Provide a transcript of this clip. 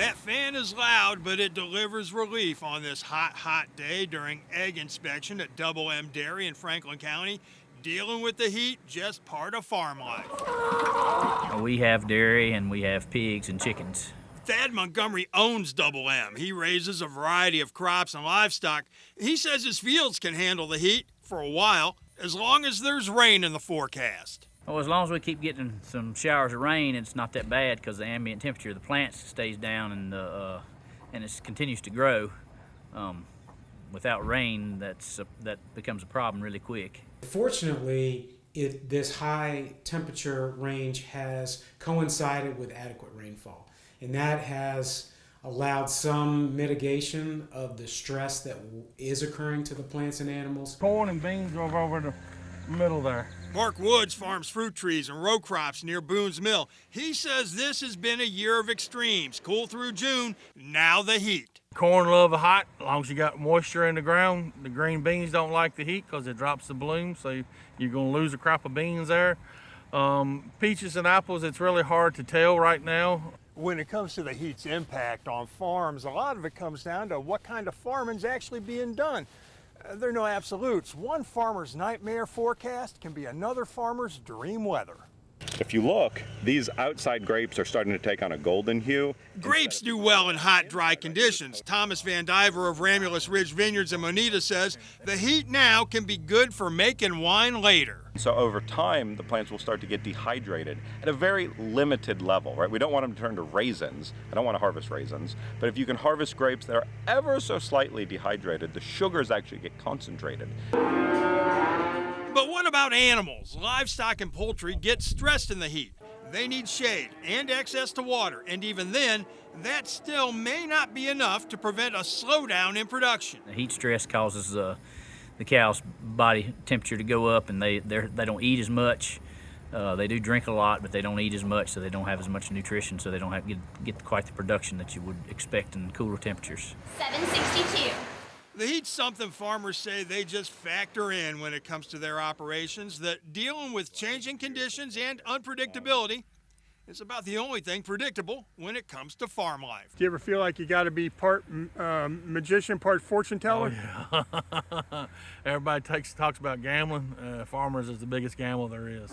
That fan is loud, but it delivers relief on this hot, hot day during egg inspection at Double M Dairy in Franklin County. Dealing with the heat, just part of farm life. We have dairy and we have pigs and chickens. Thad Montgomery owns Double M. He raises a variety of crops and livestock. He says his fields can handle the heat for a while, as long as there's rain in the forecast. Well, as long as we keep getting some showers of rain, it's not that bad because the ambient temperature of the plants stays down and it continues to grow. Without rain, that becomes a problem really quick. Fortunately, this high temperature range has coincided with adequate rainfall, and that has allowed some mitigation of the stress that is occurring to the plants and animals. Corn and beans over the middle there. Mark Woods farms fruit trees and row crops near Boone's Mill. He says this has been a year of extremes. Cool through June, now the heat. Corn love the hot, as long as you got moisture in the ground. The green beans don't like the heat because it drops the bloom, so you're going to lose a crop of beans there. Peaches and apples, it's really hard to tell right now. When it comes to the heat's impact on farms, a lot of it comes down to what kind of farming's actually being done. There are no absolutes. One farmer's nightmare forecast can be another farmer's dream weather. If you look, these outside grapes are starting to take on a golden hue. Grapes do well in hot, dry conditions. Thomas Van Diver of Ramulus Ridge Vineyards in Moneta says the heat now can be good for making wine later. So over time, the plants will start to get dehydrated at a very limited level, right? We don't want them to turn to raisins. I don't want to harvest raisins. But if you can harvest grapes that are ever so slightly dehydrated, the sugars actually get concentrated. But what about animals? Livestock and poultry get stressed in the heat. They need shade and access to water, and even then, that still may not be enough to prevent a slowdown in production. The heat stress causes the cow's body temperature to go up, and they don't eat as much. They do drink a lot, but they don't eat as much, so they don't have as much nutrition, so they don't have get quite the production that you would expect in cooler temperatures. 762. The heat's something farmers say they just factor in when it comes to their operations, that dealing with changing conditions and unpredictability is about the only thing predictable when it comes to farm life. Do you ever feel like you got to be part magician, part fortune teller? Oh, yeah. Everybody talks about gambling. Farmers is the biggest gamble there is.